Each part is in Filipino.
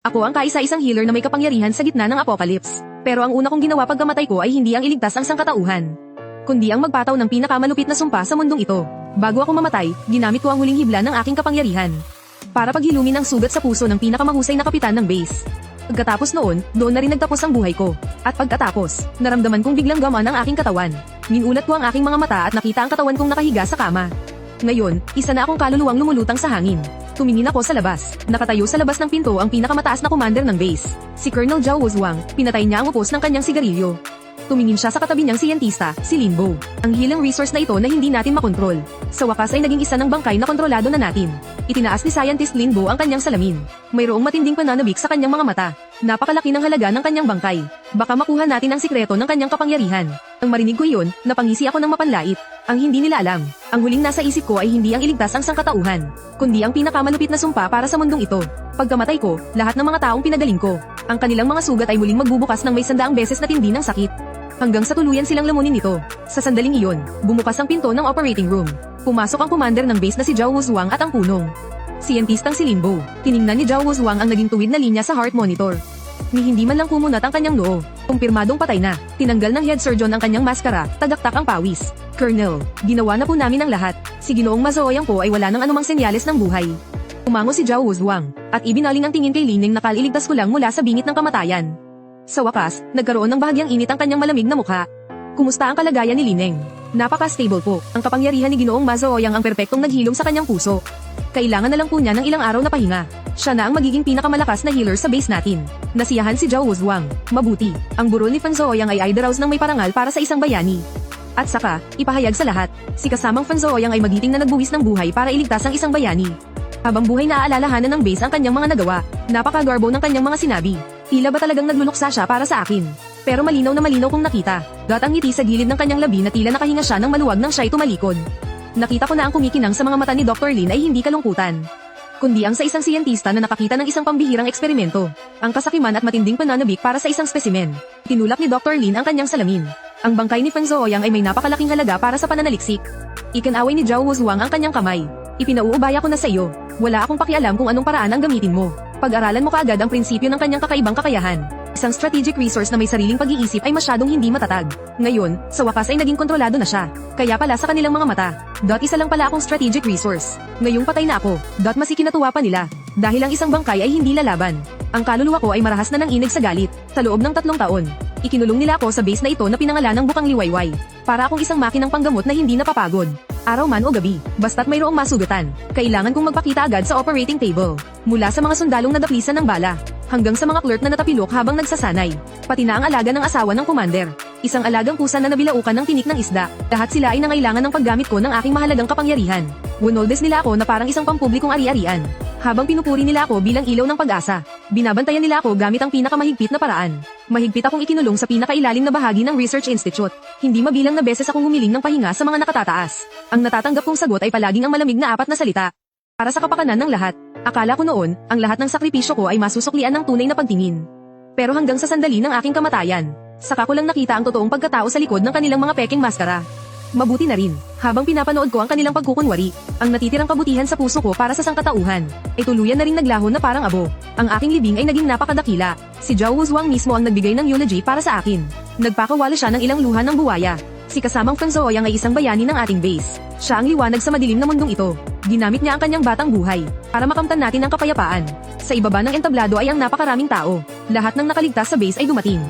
Ako ang kaisa-isang healer na may kapangyarihan sa gitna ng apocalypse. Pero ang una kong ginawa pagkamatay ko ay hindi ang iligtas ang sangkatauhan, kundi ang magpataw ng pinakamalupit na sumpa sa mundong ito. Bago ako mamatay, ginamit ko ang huling hibla ng aking kapangyarihan para paghilumin ang sugat sa puso ng pinakamahusay na kapitan ng base. Pagkatapos noon, doon na rin nagtapos ang buhay ko. At pagkatapos, naramdaman kong biglang gamaan ang aking katawan. Ninulat ko ang aking mga mata at nakita ang katawan kong nakahiga sa kama. Ngayon, isa na akong kaluluwang lumulutang sa hangin. Tumingin ako sa labas. Nakatayo sa labas ng pinto ang pinakamataas na commander ng base. Si Colonel Zhao Wuzhuang. Pinatay niya ang upos ng kanyang sigarilyo. Tumingin siya sa katabi niyang siyentista, si Lin Bo. Ang healing resource na ito na hindi natin makontrol. Sa wakas ay naging isa ng bangkay na kontrolado na natin. Itinaas ni Scientist Lin Bo ang kanyang salamin. Mayroong matinding pananabik sa kanyang mga mata. Napakalaki ng halaga ng kanyang bangkay. Baka makuha natin ang sikreto ng kanyang kapangyarihan. Nang marinig ko iyon, napangisi ako ng mapanlait. Ang hindi nila alam, ang huling nasa isip ko ay hindi ang iligtas ang sangkatauhan, kundi ang pinakamalupit na sumpa para sa mundong ito. Pagkamatay ko, lahat ng mga taong pinagaling ko, ang kanilang mga sugat ay muling magbubukas ng may 100 beses na tindi ng sakit. Hanggang sa tuluyan silang lamunin ito. Sa sandaling iyon, bumukas ang pinto ng operating room. Pumasok ang commander ng base na si Zhao Wuzhuang at ang punong siyentistang si Lin Bo. Tiningnan ni Zhao Wuzhuang ang naging tuwid na linya sa heart monitor. Ni hindi man lang kumunat ang kanyang noo. Kumpirmadong patay na. Tinanggal ng head surgeon ang kanyang maskara, tagaktak ang pawis. Colonel, ginawa na po namin ang lahat. Si Ginoong Mazoyang po ay wala ng anumang senyales ng buhay. Umango si Zhao Wuzhuang, at ibinaling ang tingin kay Lining na kaliligtas ko lang mula sa bingit ng kamatayan. Sa wakas, nagkaroon ng bahagyang init ang kanyang malamig na mukha. Kumusta ang kalagayan ni Lining? Napaka-stable po. Ang kapangyarihan ni Ginoong Mazoyang ang perpektong naghilom sa kanyang puso. Kailangan na lang po niya ng ilang araw na pahinga. Siya na ang magiging pinakamalakas na healer sa base natin. Nasiyahan si Zhao Wuzhuang. Mabuti. Ang burol ni Fan Zooyang ay idaraos ng may parangal para sa isang bayani. At saka, ipahayag sa lahat, si kasamang Fan Zooyang ay magiting na nagbuwis ng buhay para iligtas ang isang bayani. Habang buhay na aalalahanan ng base ang kanyang mga nagawa, napakagarbo ng kanyang mga sinabi. Tila ba talagang nagluluksa siya para sa akin? Pero malinaw na malinaw kong nakita. Gatang ngiti sa gilid ng kanyang labi na tila nakahinga siya ng maluwag nang siya'y tumalikod. Nakita ko na ang kumikinang sa mga mata ni Dr. Lin ay hindi kalungkutan, kundi ang sa isang siyentista na nakakita ng isang pambihirang eksperimento. Ang kasakiman at matinding pananabik para sa isang spesimen. Tinulak ni Dr. Lin ang kanyang salamin. Ang bangkay ni Fan Zooyang ay may napakalaking halaga para sa pananaliksik. Ikinaway ni Zhao Wuzhuang ang kanyang kamay. Ipinauubaya ko na sa iyo. Wala akong pakialam kung anong paraan ang gamitin mo. Pag-aralan mo kaagad ang prinsipyo ng kanyang kakaibang kakayahan. Isang strategic resource na may sariling pag-iisip ay masyadong hindi matatag. Ngayon, sa wakas ay naging kontrolado na siya. Kaya pala sa kanilang mga mata. Isa lang pala akong strategic resource. Ngayong patay na ako. Mas ikinatuwa pa nila. Dahil ang isang bangkay ay hindi lalaban. Ang kaluluwa ko ay marahas na ng inig sa galit. Sa loob ng 3 taon, ikinulong nila ako sa base na ito na pinangalan ng Bukang Liwayway. Para akong isang makinang panggamot na hindi napapagod. Araw man o gabi, basta't mayroong masugatan, kailangan kong magpakita agad sa operating table. Mula sa mga sundalong nadaplisan ng bala, hanggang sa mga clerk na natapilok habang nagsasanay. Pati na ang alaga ng asawa ng commander. Isang alagang pusa na nabilaukan ng tinik ng isda. Lahat sila ay nangailangan ng paggamit ko ng aking mahalagang kapangyarihan. Winoldes nila ako na parang isang pampublikong ari-arian. Habang pinupuri nila ako bilang ilaw ng pag-asa, binabantayan nila ako gamit ang pinakamahigpit na paraan. Mahigpit akong ikinulong sa pinakailalim na bahagi ng Research Institute. Hindi mabilang na beses akong humiling ng pahinga sa mga nakatataas. Ang natatanggap kong sagot ay palaging ang malamig na 4 na salita. Para sa kapakanan ng lahat. Akala ko noon, ang lahat ng sakripisyo ko ay masusuklian ng tunay na pagtingin. Pero hanggang sa sandali ng aking kamatayan, saka ko lang nakita ang totoong pagkatao sa likod ng kanilang mga peking maskara. Mabuti na rin, habang pinapanood ko ang kanilang pagkukunwari, ang natitirang kabutihan sa puso ko para sa sangkatauhan, ay tuluyan na rin naglahon na parang abo. Ang aking libing ay naging napakadakila. Si Zhao Wuzhuang mismo ang nagbigay ng eulogy para sa akin. Nagpakawala siya ng ilang luha ng buwaya. Si kasamang Fan Zooyang ay isang bayani ng ating base. Siya ang liwanag sa madilim na mundong ito. Ginamit niya ang kanyang batang buhay para makamtan natin ang kapayapaan. Sa ibaba ng entablado ay ang napakaraming tao. Lahat ng nakaligtas sa base ay dumating.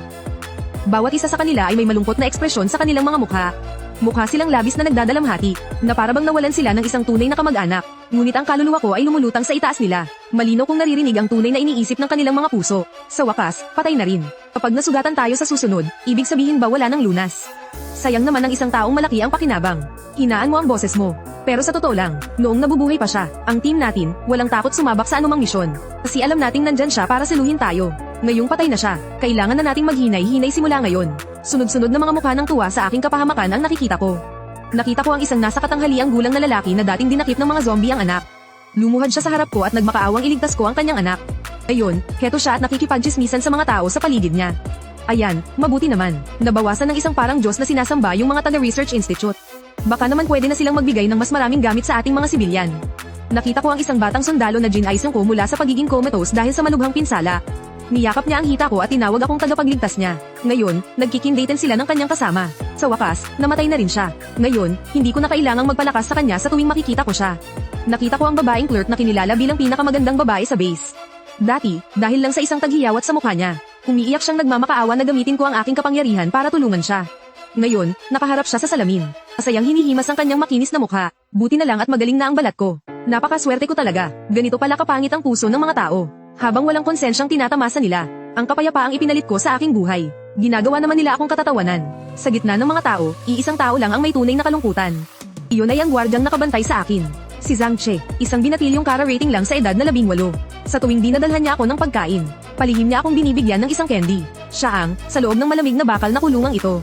Bawat isa sa kanila ay may malungkot na ekspresyon sa kanilang mga mukha. Mukha silang labis na nagdadalamhati, na parabang nawalan sila ng isang tunay na kamag-anak. Ngunit ang kaluluwa ko ay lumulutang sa itaas nila. Malinaw kong naririnig ang tunay na iniisip ng kanilang mga puso. Sa wakas, patay na rin. Kapag nasugatan tayo sa susunod, ibig sabihin ba wala ng lunas? Sayang naman ang isang taong malaki ang pakinabang. Hinaan mo ang boses mo. Pero sa totoo lang, noong nabubuhay pa siya, ang team natin, walang takot sumabak sa anumang misyon. Kasi alam nating nandyan siya para saluhin tayo. Ngayong patay na siya, kailangan na nating maghinay-hinay simula ngayon. Sunod-sunod na mga mukha ng tuwa sa aking kapahamakan ang nakikita ko. Nakita ko ang isang nasa katanghaliang gulang na lalaki na dating dinakip ng mga zombie ang anak. Lumuhad siya sa harap ko at nagmakaawang iligtas ko ang kanyang anak. Ayun, heto siya at nakikipagchismisan sa mga tao sa paligid niya. Ayan, mabuti naman. Nabawasan ng isang parang Diyos na sinasamba yung mga taga-Research Institute. Baka naman pwede na silang magbigay ng mas maraming gamit sa ating mga sibilyan. Nakita ko ang isang batang sundalo na Jin-Aisung ko mula sa pagiging comatose dahil sa malubhang pinsala. Niyakap niya ang hita ko at tinawag akong tagapagligtas niya. Ngayon, nagkikindaten sila ng kanyang kasama. Sa wakas, namatay na rin siya. Ngayon, hindi ko na kailangang magpalakas sa kanya sa tuwing makikita ko siya. Nakita ko ang babaeng clerk na kinilala bilang pinakamagandang babae sa base. Dati, dahil lang sa isang taghiyawat sa mukha niya, umiiyak siyang nagmamakaawa na gamitin ko ang aking kapangyarihan para tulungan siya. Ngayon, nakaharap siya sa salamin. Masayang hinihimas ang kanyang makinis na mukha. Buti na lang at magaling na ang balat ko. Napakaswerte ko talaga. Ganito pala kapangit ang puso ng mga tao. Habang walang konsensyang tinatamasa nila, ang kapayapaang ipinalit ko sa aking buhay. Ginagawa naman nila akong katatawanan. Sa gitna ng mga tao, iisang tao lang ang may tunay na kalungkutan. Iyon ay ang gwardyang nakabantay sa akin. Si Zhang Che, isang binatilyong kara rating lang sa edad na 18. Sa tuwing dinadalhan niya ako ng pagkain, palihim niya akong binibigyan ng isang candy. Siya ang, sa loob ng malamig na bakal na kulungang ito.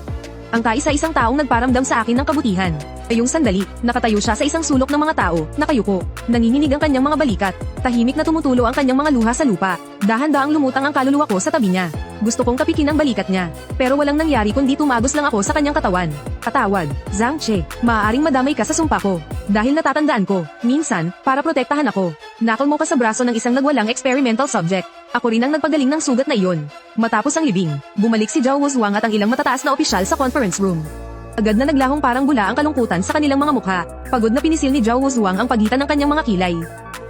Ang kaisa-isang taong nagparamdam sa akin ng kabutihan. Ngayong sandali, nakatayo siya sa isang sulok ng mga tao, nakayuko. Nanginginig ang kanyang mga balikat. Tahimik na tumutulo ang kanyang mga luha sa lupa. Dahan-daang lumutang ang kaluluwa ko sa tabi niya. Gusto kong kapikin ang balikat niya. Pero walang nangyari kundi tumagos lang ako sa kanyang katawan. Patawad, Zhang Che, maaaring madamay ka sa sumpa ko. Dahil natatandaan ko, minsan, para protektahan ako, nakal mo ka sa braso ng isang nagwalang experimental subject. Ako rin ang nagpagaling ng sugat na iyon. Matapos ang libing, bumalik si Zhao Wuzhuang at ang ilang matataas na opisyal sa conference room. Agad na naglahong parang bula ang kalungkutan sa kanilang mga mukha. Pagod na pinisil ni Zhao Wuzhuang ang pagitan ng kanyang mga kilay.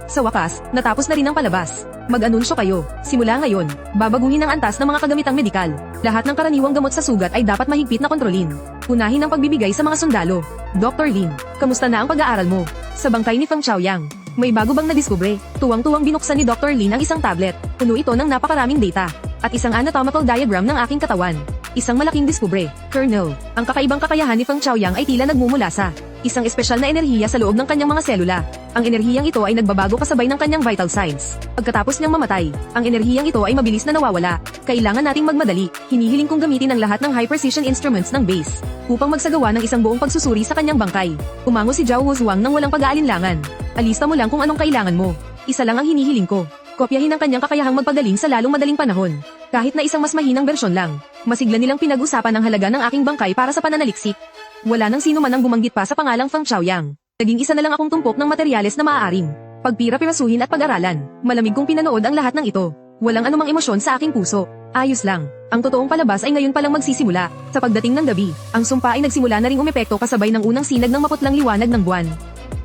Sa wakas, natapos na rin ang palabas. Mag-anunsyo kayo. Simula ngayon, babaguhin ang antas ng mga kagamitang medikal. Lahat ng karaniwang gamot sa sugat ay dapat mahigpit na kontrolin. Unahin ang pagbibigay sa mga sundalo. Dr. Lin, kamusta na ang pag-aaral mo? Sa bangkay ni Feng Chaoyang, may bago bang nadiskubre? Tuwang-tuwang binuksan ni Dr. Lin ang isang tablet. Puno ito ng napakaraming data. At isang anatomical diagram ng aking katawan. Isang malaking diskubre, Colonel. Ang kakaibang kakayahan ni Feng Chaoyang ay tila nagmumula sa isang espesyal na enerhiya sa loob ng kanyang mga selula. Ang enerhiyang ito ay nagbabago kasabay ng kanyang vital signs. Pagkatapos niyang mamatay, ang enerhiyang ito ay mabilis na nawawala. Kailangan nating magmadali. Hinihiling kong gamitin ang lahat ng high-precision instruments ng base upang magsagawa ng isang buong pagsusuri sa kanyang bangkay. Umango si Zhao Wuzhuang nang walang pag-aalinlangan. Alista mo lang kung anong kailangan mo. Isa lang ang hinihiling ko. Kopyahin ang kanyang kakayahang magpagaling sa lalong madaling panahon. Kahit na isang mas mahinang bersyon lang. Masigla nilang pinag-usapan ang halaga ng aking bangkay para sa pananaliksik. Wala nang sino man ang bumanggit pa sa pangalang Feng Chaoyang. Naging isa na lang akong tumpok ng materyales na maaaring pagpira-pirasuhin at pag-aralan. Malamig kong pinanood ang lahat ng ito. Walang anumang emosyon sa aking puso. Ayos lang. Ang totoong palabas ay ngayon palang magsisimula. Sa pagdating ng gabi, ang sumpa ay nagsimula na ring umepekto kasabay ng unang sinag ng maputlang liwanag ng buwan.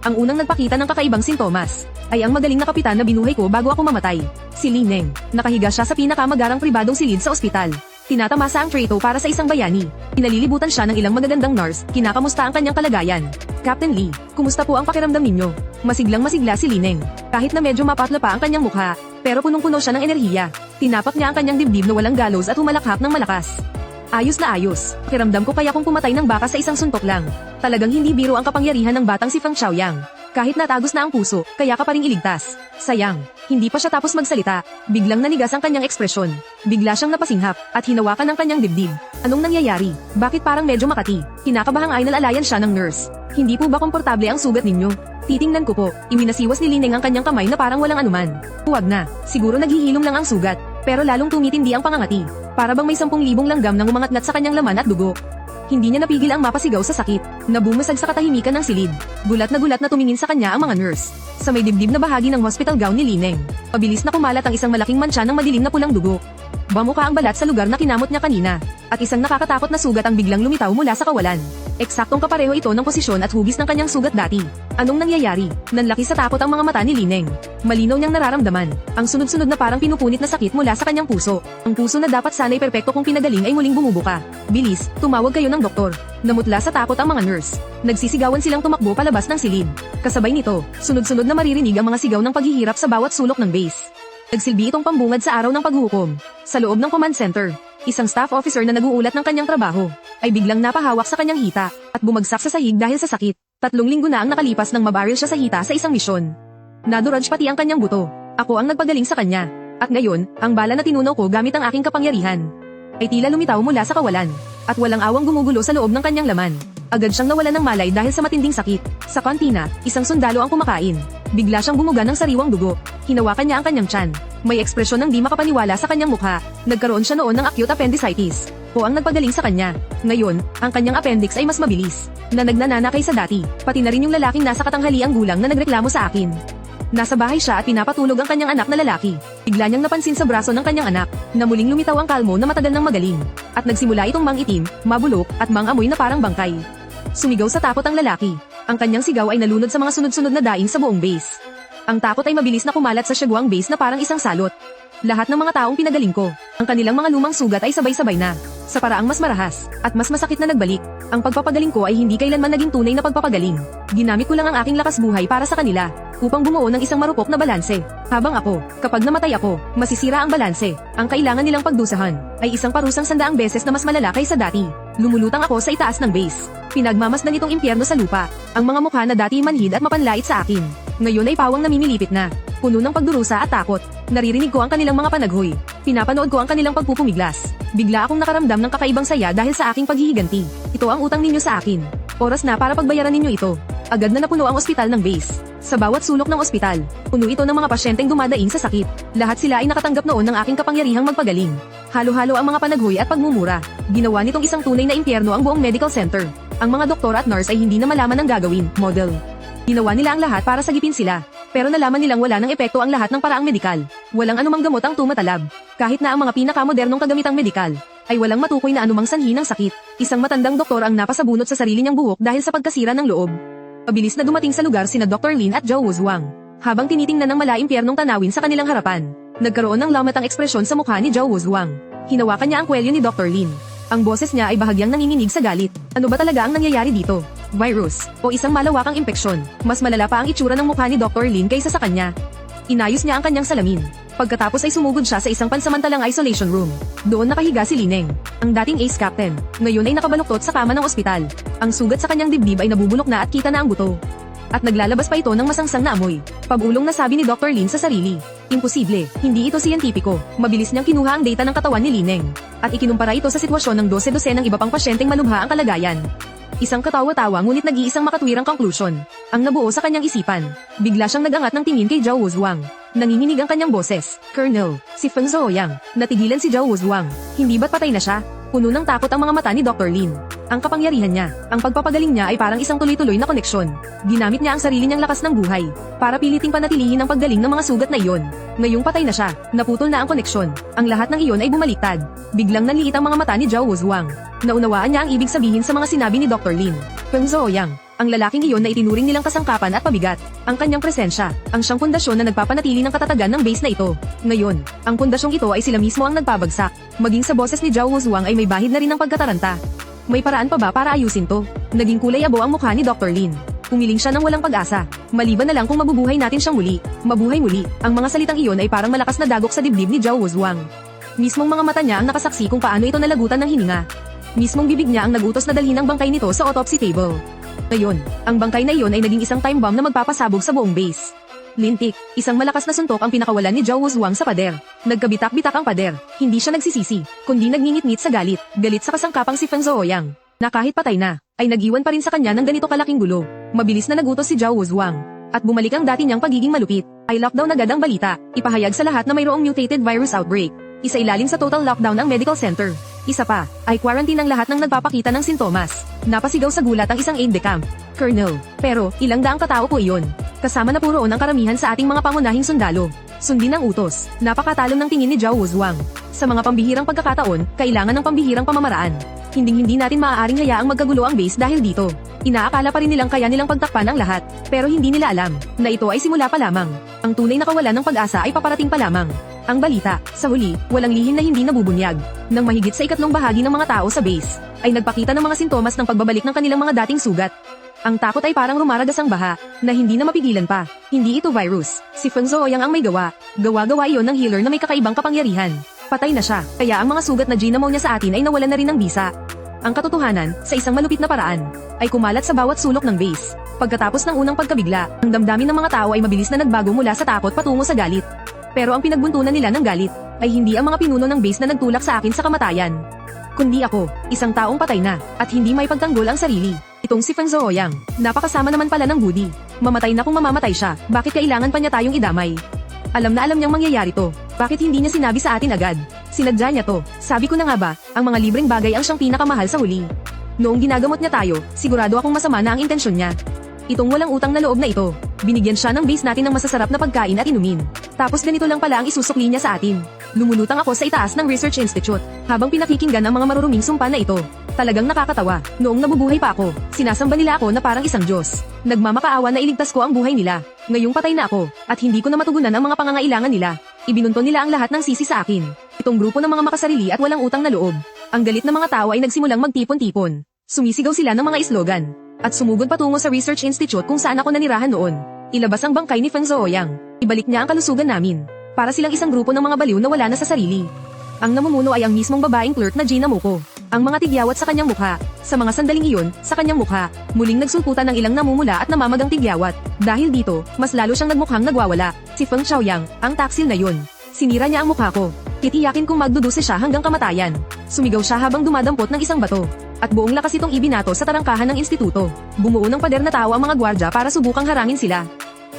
Ang unang nagpakita ng kakaibang sintomas ay ang magaling na kapitan na binuhay ko bago ako mamatay. Si Li Neng. Nakahiga siya sa pinakamagarang pribadong silid sa ospital. Tinatamasa ang Trato para sa isang bayani. Pinalilibutan siya ng ilang magagandang nurse. Kinakamusta ang kanyang kalagayan. Captain Lee, kumusta po ang pakiramdam ninyo? Masiglang masigla si Li Neng. Kahit na medyo mapatla pa ang kanyang mukha, pero punong-puno siya ng enerhiya. Tinapak niya ang kanyang dibdib na walang galos at humalakhak ng malakas. Ayos na ayos. Pakiramdam ko kaya kung pumatay ng baka sa isang suntok lang. Talagang hindi biro ang kapangyarihan ng batang si Feng Chaoyang. Kahit natagos na ang puso, kaya ka pa ring iligtas. Sayang, hindi pa siya tapos magsalita. Biglang nanigas ang kanyang ekspresyon. Bigla siyang napasinghap at hinawakan ang kanyang dibdib. Anong nangyayari? Bakit parang medyo makati? Kinakabahang ay nalalayan siya ng nurse. Hindi po ba komportable ang sugat ninyo? Titingnan ko po, iminasiwas ni Lineng ang kanyang kamay na parang walang anuman. Huwag na, siguro naghihilom lang ang sugat. Pero lalong tumitindi ang pangangati. Para bang may 10,000 langgam nang umangatngat sa kanyang laman at dugo. Hindi niya napigil ang mapasigaw sa sakit. Nabumasag sa katahimikan ng silid. Gulat na tumingin sa kanya ang mga nurse. Sa may dibdib na bahagi ng hospital gown ni Lineng, pabilis na kumalat ang isang malaking mantsa ng madilim na pulang dugo. Bamukha ang balat sa lugar na kinamot niya kanina. At isang nakakatakot na sugat ang biglang lumitaw mula sa kawalan. Eksaktong kapareho ito ng posisyon at hugis ng kanyang sugat dati. Anong nangyayari? Nanlaki sa takot ang mga mata ni Lineng. Malinaw niyang nararamdaman ang sunod-sunod na parang pinupunit na sakit mula sa kanyang puso. Ang puso na dapat sana'y perpekto kung pinagaling ay muling bumubuka. Bilis, tumawag kayo ng doktor. Namutla sa takot ang mga nurse. Nagsisigawan silang tumakbo palabas ng silid. Kasabay nito, sunod-sunod na maririnig ang mga sigaw ng paghihirap sa bawat sulok ng base. Nagsilbi itong pambungad sa araw ng paghuhukom. Sa loob ng command center, isang staff officer na nag-uulat ng kanyang trabaho ay biglang napahawak sa kanyang hita at bumagsak sa sahig dahil sa sakit. 3 linggo na ang nakalipas nang mabaril siya sa hita sa isang misyon. Naduraj pati ang kanyang buto. Ako ang nagpagaling sa kanya. At ngayon, ang bala na tinunaw ko gamit ang aking kapangyarihan ay tila lumitaw mula sa kawalan at walang awang gumugulo sa loob ng kanyang laman. Agad siyang nawalan ng malay dahil sa matinding sakit. Sa kantina, isang sundalo ang kumakain. Bigla siyang bumuga ng sariwang dugo. Hinawakan niya ang kanyang tiyan. May ekspresyon ng di makapaniwala sa kanyang mukha. Nagkaroon siya noon ng acute appendicitis. O ang nagpagaling sa kanya. Ngayon, ang kanyang appendix ay mas mabilis. Na nagnanana kaysa dati. Pati na rin yung lalaking nasa katanghaliang gulang na nagreklamo sa akin. Nasa bahay siya at pinapatulog ang kanyang anak na lalaki. Bigla niyang napansin sa braso ng kanyang anak, na muling lumitaw ang kalmo na matagal nang magaling. At nagsimula itong mangitim, mabulok, at mangamoy na parang bangkay. Sumigaw sa takot ang lalaki. Ang kanyang sigaw ay nalunod sa mga sunod-sunod na daing sa buong base. Ang takot ay mabilis na kumalat sa Shaguang base na parang isang salot. Lahat ng mga taong pinagaling ko, ang kanilang mga lumang sugat ay sabay-sabay na, sa paraang mas marahas, at mas masakit na nagbalik. Ang pagpapagaling ko ay hindi kailanman naging tunay na pagpapagaling. Ginamit ko lang ang aking lakas buhay para sa kanila, upang bumuo ng isang marupok na balanse. Habang ako, kapag namatay ako, masisira ang balanse. Ang kailangan nilang pagdusahan, ay isang parusang 100 beses na mas malala kaysa dati. Lumulutang ako sa itaas ng base. Pinagmamasdan itong impyerno sa lupa. Ang mga mukha na dati manhid at mapanlait sa akin, ngayon ay pawang namimilipit na, puno ng pagdurusa at takot. Naririnig ko ang kanilang mga panaghoy. Pinapanood ko ang kanilang pagpupumiglas. Bigla akong nakaramdam ng kakaibang saya dahil sa aking paghihiganti. Ito ang utang ninyo sa akin. Oras na para pagbayaran ninyo ito. Agad na napuno ang ospital ng base. Sa bawat sulok ng ospital, puno ito ng mga pasyenteng dumadaing sa sakit. Lahat sila ay nakatanggap noon ng aking kapangyarihang magpagaling. Halo-halo ang mga panaghoy at pagmumura. Ginawa nitong isang tunay na impyerno ang buong medical center. Ang mga doktor at nurse ay hindi na malaman ang gagawin, model. Ginawa nila ang lahat para sagipin sila. Pero nalaman nilang wala ng epekto ang lahat ng paraang medikal. Walang anumang gamot ang tumatalab. Kahit na ang mga pinakamodernong kagamitang medikal, ay walang matukoy na anumang sanhi ng sakit. Isang matandang doktor ang napasabunot sa sarili niyang buhok dahil sa pagkasira ng loob. Mabilis na dumating sa lugar sina Dr. Lin at Zhou Wuzhuang. Habang tinitingnan ng mala-impyernong tanawin sa kanilang harapan, nagkaroon ng lamatang ekspresyon sa mukha ni Zhou Wuzhuang. Hinawakan niya ang kwelyo ni Dr. Lin. Ang boses niya ay bahagyang nanginginig sa galit. Ano ba talaga ang nangyayari dito? Virus, o isang malawakang impeksyon. Mas malala pa ang itsura ng mukha ni Dr. Lin kaysa sa kanya. Inayos niya ang kanyang salamin. Pagkatapos ay sumugod siya sa isang pansamantalang isolation room. Doon nakahiga si Lineng, ang dating ace captain. Ngayon ay nakabaluktot sa kama ng ospital. Ang sugat sa kanyang dibdib ay nabubulok na at kita na ang buto. At naglalabas pa ito ng masangsang na amoy. Pag-ulong na sabi ni Dr. Lin sa sarili. Imposible, hindi ito siyentipiko. Mabilis niyang kinuha ang data ng katawan ni Lineng. At ikinumpara ito sa sitwasyon ng 12 ng iba pang pasyenteng malubha ang kalagayan. Isang katawa-tawa ngunit nag-iisang makatwirang konklusyon ang nabuo sa kanyang isipan. Bigla siyang nagangat ng tingin kay Zhou Wuzhuang. Nanginginig ang kanyang boses. Colonel, si Feng Zooyang. Natigilan si Zhou Wuzhuang. Hindi ba't patay na siya? Puno ng takot ang mga mata ni Dr. Lin. Ang kapangyarihan niya, ang pagpapagaling niya ay parang isang tuloy-tuloy na koneksyon. Ginamit niya ang sarili niyang lakas ng buhay para piliting panatilihin ang paggaling ng mga sugat na iyon. Ngayong patay na siya, naputol na ang koneksyon. Ang lahat ng iyon ay bumaliktad. Biglang nanliit ang mga mata ni Zhou Wuzhuang. Naunawaan niya ang ibig sabihin sa mga sinabi ni Dr. Lin. Feng Zooyang, ang lalaking iyon na itinuring nilang kasangkapan at pabigat. Ang kanyang presensya, ang siyang pundasyon na nagpapanatili ng katatagan ng base na ito. Ngayon, ang pundasyong ito ay sila mismo ang nagpabagsak. Maging sa boses ni Zhou Wuzhuang ay may bahid na rin ng pagkataranta. May paraan pa ba para ayusin to? Naging kulay abo ang mukha ni Dr. Lin. Umiling siya ng walang pag-asa. Maliban na lang kung mabubuhay natin siyang muli. Mabuhay muli. Ang mga salitang iyon ay parang malakas na dagok sa dibdib ni Zhou Wuzhuang. Mismong mga mata niya ang nakasaksi kung paano ito nalagutan ng hininga. Mismong bibig niya ang nagutos na dalhin ang bangkay nito sa autopsy table. Ngayon, ang bangkay na iyon ay naging isang time bomb na magpapasabog sa buong base. Lintik, isang malakas na suntok ang pinakawalan ni Zhou Wuzhuang sa pader. Nagkabitak-bitak ang pader. Hindi siya nagsisisi, kundi nagngingit-ngit sa galit. Galit sa kasangkapang si Feng Zooyang, na kahit patay na, ay nag-iwan pa rin sa kanya ng ganito kalaking gulo. Mabilis na nagutos si Zhou Wuzhuang. At bumalik ang dati niyang pagiging malupit. Ay lockdown agad ang balita. Ipahayag sa lahat na mayroong mutated virus outbreak. Isailalim sa total lockdown ang medical center. Isa pa, ay quarantine ang lahat ng nagpapakita ng sintomas. Napasigaw sa gulat ang isang aide-de-camp. Colonel, pero ilang daang katao po iyon. Kasama na po roon ang karamihan sa ating mga pangunahing sundalo. Sundin ang utos. Napakatalon ng tingin ni Zhou Wuzhuang. Sa mga pambihirang pagkakataon, kailangan ng pambihirang pamamaraan. Hindi natin maaaring hayaang magkagulo ang base dahil dito. Inaakala pa rin nilang kaya nilang pagtakpan ang lahat, pero hindi nila alam na ito ay simula pa lamang. Ang tunay na kawalan ng pag-asa ay paparating pa lamang. Ang balita, sa huli, walang lihim na hindi nabubunyag. Nang mahigit sa ikatlong bahagi ng mga tao sa base, ay nagpakita ng mga sintomas ng pagbabalik ng kanilang mga dating sugat. Ang takot ay parang rumaragas ang baha, na hindi na mapigilan pa. Hindi ito virus. Si Feng Zooyang ang may gawa. Gawa-gawa iyon ng healer na may kakaibang kapangyarihan. Patay na siya, kaya ang mga sugat na ginamo niya sa atin ay nawalan na rin ng bisa. Ang katotohanan, sa isang malupit na paraan, ay kumalat sa bawat sulok ng base. Pagkatapos ng unang pagkabigla, ang damdamin ng mga tao ay mabilis na nagbago mula sa takot patungo sa galit. Pero ang pinagbuntunan nila ng galit, ay hindi ang mga pinuno ng base na nagtulak sa akin sa kamatayan. Kundi ako, isang taong patay na, at hindi may pagtanggol ang sarili. Itong si Feng Zooyang, napakasama naman pala ng Budi. Mamatay na kung mamamatay siya, bakit kailangan pa niya tayong idamay? Alam na alam niyang mangyayari to, bakit hindi niya sinabi sa atin agad? Sinadya niya to, sabi ko na nga ba, ang mga libreng bagay ang siyang pinakamahal sa huli. Noong ginagamot niya tayo, sigurado akong masama na ang intensyon niya. Itong walang utang na loob na ito, Binigyan siya ng base natin ng masasarap na pagkain at inumin. Tapos ganito lang pala ang isusukli niya sa atin. Lumulutang ako sa itaas ng Research Institute, habang pinakikinggan ang mga maruruming sumpa na ito. Talagang nakakatawa. Noong nabubuhay pa ako, sinasamba nila ako na parang isang Diyos. Nagmamakaawa na iligtas ko ang buhay nila. Ngayong patay na ako, at hindi ko na matugunan ang mga pangangailangan nila. Ibinunton nila ang lahat ng sisi sa akin. Itong grupo ng mga makasarili at walang utang na loob. Ang galit na mga tao ay nagsimulang magtipon-tipon. Sumisigaw sila ng mga slogan. At sumugod patungo sa Research Institute kung saan ako nanirahan noon. Ilabas ang bangkay ni Feng Zooyang. Ibalik niya ang kalusugan namin. Para silang isang grupo ng mga baliw na wala na sa sarili. Ang namumuno ay ang mismong babaeng clerk na Gina Moko. Ang mga tigyawat sa kanyang mukha. Sa mga sandaling iyon, sa kanyang mukha, muling nagsulputan ng ilang namumula at namamagang tigyawat. Dahil dito, mas lalo siyang nagmukhang nagwawala. Si Feng Xiaoyang, ang taksil na yun. Sinira niya ang mukha ko. Titiyakin kong magdudusa siya hanggang kamatayan. Sumigaw siya habang dumadampot ng isang bato. At buong lakas itong ibinato sa tarangkahan ng instituto. Bumuo ng pader na tao ang mga gwardya para subukang harangin sila.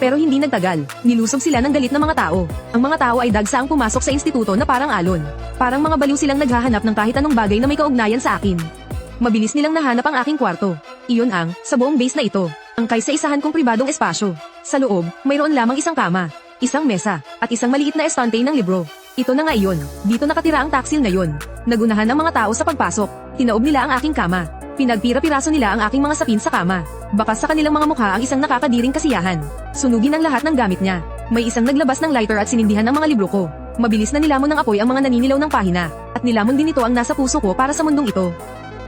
Pero hindi nagtagal, nilusob sila ng galit na mga tao. Ang mga tao ay dagsa ang pumasok sa instituto na parang alon. Parang mga baliw silang naghahanap ng kahit anong bagay na may kaugnayan sa akin. Mabilis nilang nahanap ang aking kwarto. Iyon ang, sa buong base na ito, ang kaysa-isahan kong pribadong espasyo. Sa loob, mayroon lamang isang kama, isang mesa, at isang maliit na estante ng libro. Ito na nga iyon, dito nakatira ang taksil na yon. Nagunahan ang mga tao sa pagpasok, tinaob nila ang aking kama. Pinagpira-piraso nila ang aking mga sapin sa kama. Bakas sa kanilang mga mukha ang isang nakakadiring kasiyahan. Sunugin ang lahat ng gamit niya. May isang naglabas ng lighter at sinindihan ang mga libro ko. Mabilis na nilamon ng apoy ang mga naninilaw ng pahina. At nilamon din ito ang nasa puso ko para sa mundong ito.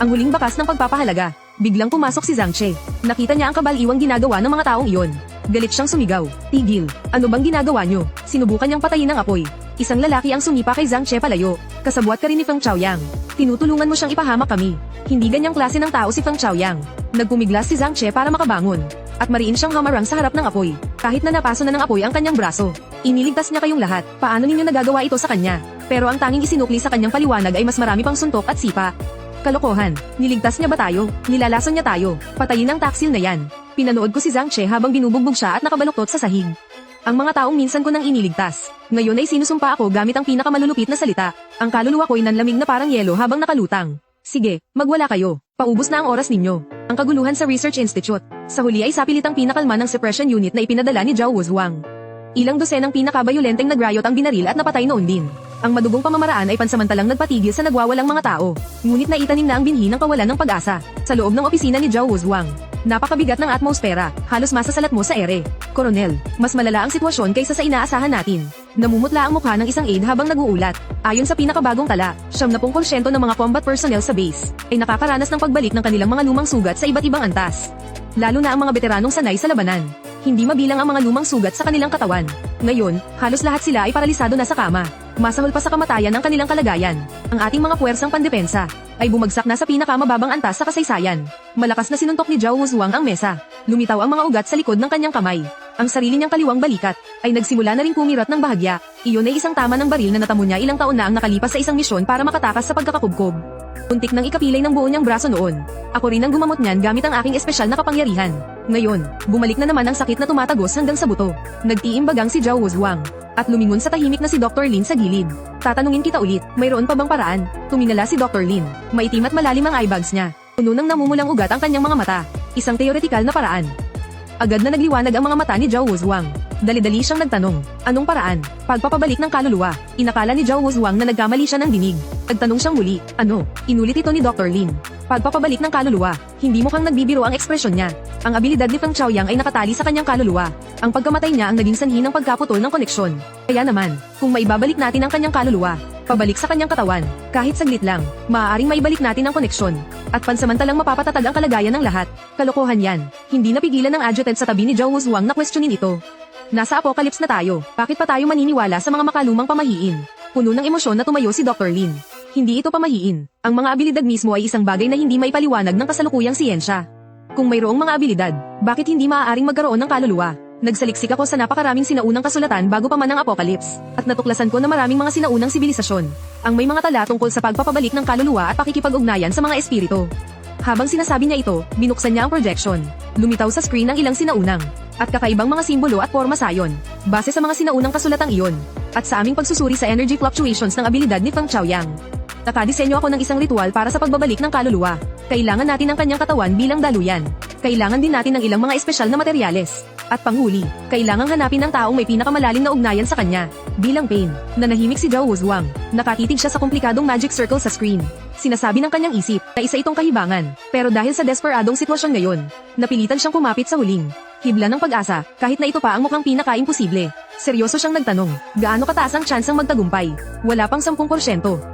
Ang huling bakas ng pagpapahalaga. Biglang pumasok si Zhang Che. Nakita niya ang kabaliwang ginagawa ng mga taong iyon. Galit siyang sumigaw. Tigil. Ano bang ginagawa niyo? Sinubukan niyang patayin ang apoy. Isang lalaki ang sumipa kay Zhang Che palayo. Kasabwat ka rin ni Feng Xiaoyang. Tinutulungan mo siyang ipahamak kami. Hindi ganyang klase ng tao si Feng Xiaoyang. Nagpumiglas si Zhang Che para makabangon. At mariin siyang hamarang sa harap ng apoy. Kahit na napaso na ng apoy ang kanyang braso. Iniligtas niya kayong lahat. Paano ninyo nagagawa ito sa kanya? Pero ang tanging isinukli sa kanyang paliwanag ay mas marami pang suntok at sipa. Kalokohan. Niligtas niya ba tayo? Nilalason niya tayo. Patayin ang taksil na yan. Pinanood ko si Zhang Che habang binubugbog siya at nakabaluktot sa sahig. Ang mga taong minsan ko nang iniligtas. Ngayon ay sinusumpa ako gamit ang pinakamalulupit na salita. Ang kaluluwa ko'y nanlamig na parang yelo habang nakalutang. Sige, magwala kayo. Paubos na ang oras ninyo. Ang kaguluhan sa Research Institute. Sa huli ay sapilitang pinakalma ng suppression unit na ipinadala ni Zhao Wuzhuang. Ilang dosenang pinakabayolenteng nag-riot ang binaril at napatay noon din. Ang madugong pamamaraan ay pansamantalang nagpatigil sa nagwawalang mga tao. Ngunit naitanim na ang binhi ng kawalan ng pag-asa. Sa loob ng opisina ni Zhao Wuzhuang. Napakabigat ng atmosfera, halos masasalat mo sa ere. Koronel, mas malala ang sitwasyon kaysa sa inaasahan natin. Namumutla ang mukha ng isang aide habang nag-uulat. Ayon sa pinakabagong tala, 70% ng mga combat personnel sa base ay nakakaranas ng pagbalik ng kanilang mga lumang sugat sa iba't ibang antas. Lalo na ang mga veteranong sanay sa labanan. Hindi mabilang ang mga lumang sugat sa kanilang katawan. Ngayon, halos lahat sila ay paralisado na sa kama. Masahol pa sa kamatayan ang kanilang kalagayan. Ang ating mga puwersang pandepensa ay bumagsak na sa pinakamababang antas sa kasaysayan. Malakas na sinuntok ni Zhao Wuzhuang ang mesa. Lumitaw ang mga ugat sa likod ng kanyang kamay. Ang sarili niyang kaliwang balikat ay nagsimula na ring kumirat ng bahagya. Iyon ay isang tama ng baril na natamo niya ilang taon na ang nakalipas sa isang misyon para makatakas sa pagkakakubkob. Untik nang ikapilay ng buo niyang braso noon. Ako rin ang gumamot niyan gamit ang aking espesyal na kapangyarihan. Ngayon, bumalik na naman ang sakit na tumatagos hanggang sa buto. Nagtiimbagang si Zhao Wuzhuang. At lumingon sa tahimik na si Dr. Lin sa gilid. Tatanungin kita ulit, mayroon pa bang paraan? Tumingala si Dr. Lin. Maitim at malalim ang eyebags niya. Puno ng namumulang ugat ang kanyang mga mata. Isang teoretikal na paraan. Agad na nagliwanag ang mga mata ni Zhao Wuzhuang. Dali-dali siyang nagtanong, anong paraan? Pagpapabalik ng kaluluwa. Inakala ni Zhao Wuzhuang na nagkamali siya ng dinig. Nagtanong siyang muli, ano? Inulit ito ni Dr. Lin. Pagpapabalik ng kaluluwa, hindi mukhang nagbibiro ang ekspresyon niya. Ang abilidad ni Feng Xiaoyang ay nakatali sa kanyang kaluluwa. Ang pagkamatay niya ang naging sanhi ng pagkaputol ng koneksyon. Kaya naman, kung maibabalik natin ang kanyang kaluluwa, pabalik sa kanyang katawan, kahit saglit lang, maaaring maibalik natin ang koneksyon. At pansamantalang mapapatatag ang kalagayan ng lahat. Kalokohan yan. Hindi napigilan ng adjutant sa tabi ni Zhao Wuzhuang na questionin ito. Nasa apocalypse na tayo, bakit pa tayo maniniwala sa mga makalumang pamahiin? Puno ng emosyon na tumayo si Dr. Lin. Hindi ito pamahiin. Ang mga abilidad mismo ay isang bagay na hindi maipaliwanag ng kasalukuyang siyensya. Kung mayroong mga abilidad, bakit hindi maaaring magkaroon ng kaluluwa? Nagsaliksik ako sa napakaraming sinaunang kasulatan bago pa man ang apocalypse, at natuklasan ko na maraming mga sinaunang sibilisasyon ang may mga tala tungkol sa pagpapabalik ng kaluluwa at pakikipag-ugnayan sa mga espiritu. Habang sinasabi niya ito, binuksan niya ang projection. Lumitaw sa screen ang ilang sinaunang at kakaibang mga simbolo at forma sayon, base sa mga sinaunang kasulatang iyon, at sa aming pagsusuri sa energy fluctuations ng abilidad ni Feng Xiaoyang. Nakadisenyo ako ng isang ritual para sa pagbabalik ng kaluluwa. Kailangan natin ang kanyang katawan bilang daluyan. Kailangan din natin ng ilang mga espesyal na materyales. At panghuli, kailangang hanapin ang taong may pinakamalalim na ugnayan sa kanya. Bilang Pain, nanahimik si Zhao Wuzhuang. Nakatitig siya sa komplikadong magic circle sa screen. Sinasabi ng kanyang isip na isa itong kahibangan. Pero dahil sa desperadong sitwasyon ngayon, napilitan siyang kumapit sa huling hibla ng pag-asa, kahit na ito pa ang mukhang pinaka-imposible. Seryoso siyang nagtanong, gaano kataas ang tsansang magtagumpay? Wala pang 10%,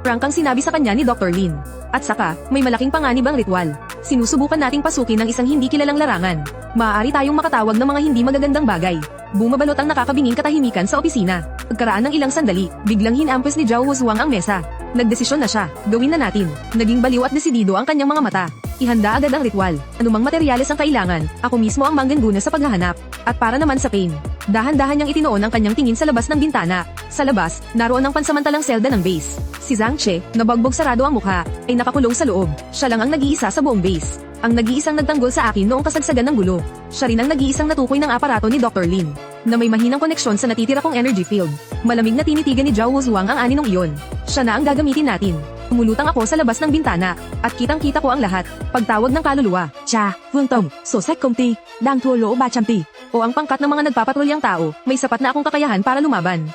prank ang sinabi sa kanya ni Dr. Lin. At saka, may malaking panganib ang ritual. Sinusubukan nating pasukin ng isang hindi kilalang larangan. Maaari tayong makatawag ng mga hindi magagandang bagay. Bumabalot ang nakakabinging katahimikan sa opisina. Pagkaraan ng ilang sandali, biglang hinampes ni Zhao Wuzhuang ang mesa. Nagdesisyon na siya, gawin na natin. Naging baliw at desidido ang kanyang mga mata. Ihanda agad ang ritual. Anumang materyales ang kailangan, ako mismo ang manggaguna sa paghahanap. At para naman sa Pain, dahan-dahan niyang itinoon ang kanyang tingin sa labas ng bintana. Sa labas, naroon ang pansamantalang selda ng base. Si Zhang Che, na bagbog sarado ang mukha, ay nakakulong sa loob. Siya lang ang nag-iisa sa buong base. Ang nag-iisang nagtanggol sa akin noong kasagsagan ng gulo. Siya rin ang nag-iisang natukoy ng aparato ni Dr. Lin, na may mahinang koneksyon sa natitira kong energy field. Malamig na tinitigan ni Zhao Wuzhuang ang aninong iyon. Siya na ang gagamitin natin. Umulutang ako sa labas ng bintana, at kitang-kita ko ang lahat. Pagtawag ng kaluluwa, Cha, Vương Tổng, sổ sách công ty, đang thua lỗ 300 tỷ. O ang pangkat ng mga nagpapatrolyang tao, may sapat na akong kakayahan para lumaban.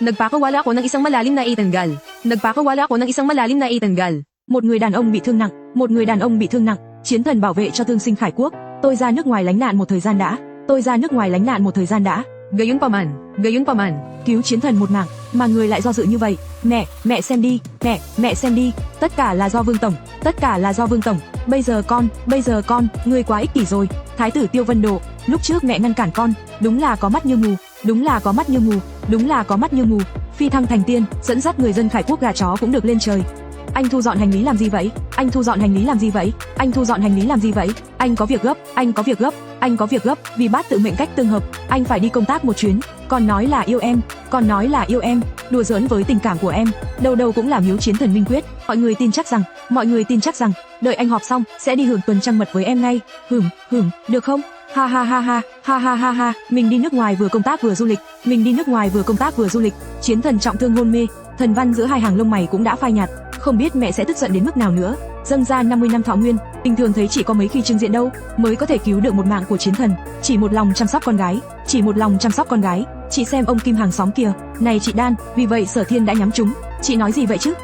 Nagpakawala ako ng isang malalim na Eitenggal. Nagpakawala ako ng isang malalim na Eitenggal. Một người đàn ông bị thương nặng, một người đàn ông bị thương nặng. Chiến thần bảo vệ cho thương sinh Khải Quốc. Tôi ra nước ngoài lánh nạn một thời gian đã. Tôi ra nước ngoài lánh nạn một thời gian đã. Gayunpaman. Cứu chiến thần một mạng, mà người lại do dự như vậy. Mẹ xem đi, mẹ xem đi. Tất cả là do Vương Tổng, tất cả là do Vương Tổng. Bây giờ con, ngươi quá ích kỷ rồi. Thái tử Tiêu Vân Độ, lúc trước mẹ ngăn cản con, đúng là có mắt như mù, đúng là có mắt như mù, đúng là có mắt như mù. Phi thăng thành tiên, dẫn dắt người dân Khải Quốc gà chó cũng được lên trời. Anh thu dọn hành lý làm gì vậy? Anh thu dọn hành lý làm gì vậy? Anh thu dọn hành lý làm gì vậy? Anh có việc gấp, anh có việc gấp, anh có việc gấp, vì bát tự mệnh cách tương hợp, anh phải đi công tác một chuyến. Con nói là yêu em, con nói là yêu em, đùa giỡn với tình cảm của em, đâu đâu cũng là miếu chiến thần minh quyết. Mọi người tin chắc rằng, đợi anh họp xong sẽ đi hưởng tuần trăng mật với em ngay. Được không? Ha ha ha ha, ha ha ha ha, mình đi nước ngoài vừa công tác vừa du lịch, mình đi nước ngoài vừa công tác vừa du lịch. Chiến thần trọng thương hôn mê, thần văn giữa hai hàng lông mày cũng đã phai nhạt, không biết mẹ sẽ tức giận đến mức nào nữa. Dâng ra 50 năm thọ nguyên, bình thường thấy chỉ có mấy khi trưng diện đâu mới có thể cứu được một mạng của chiến thần. Chỉ một lòng chăm sóc con gái, chỉ một lòng chăm sóc con gái. Chị xem ông Kim hàng xóm kìa, này chị Đan, vì vậy Sở Thiên đã nhắm trúng. Chị nói gì vậy chứ?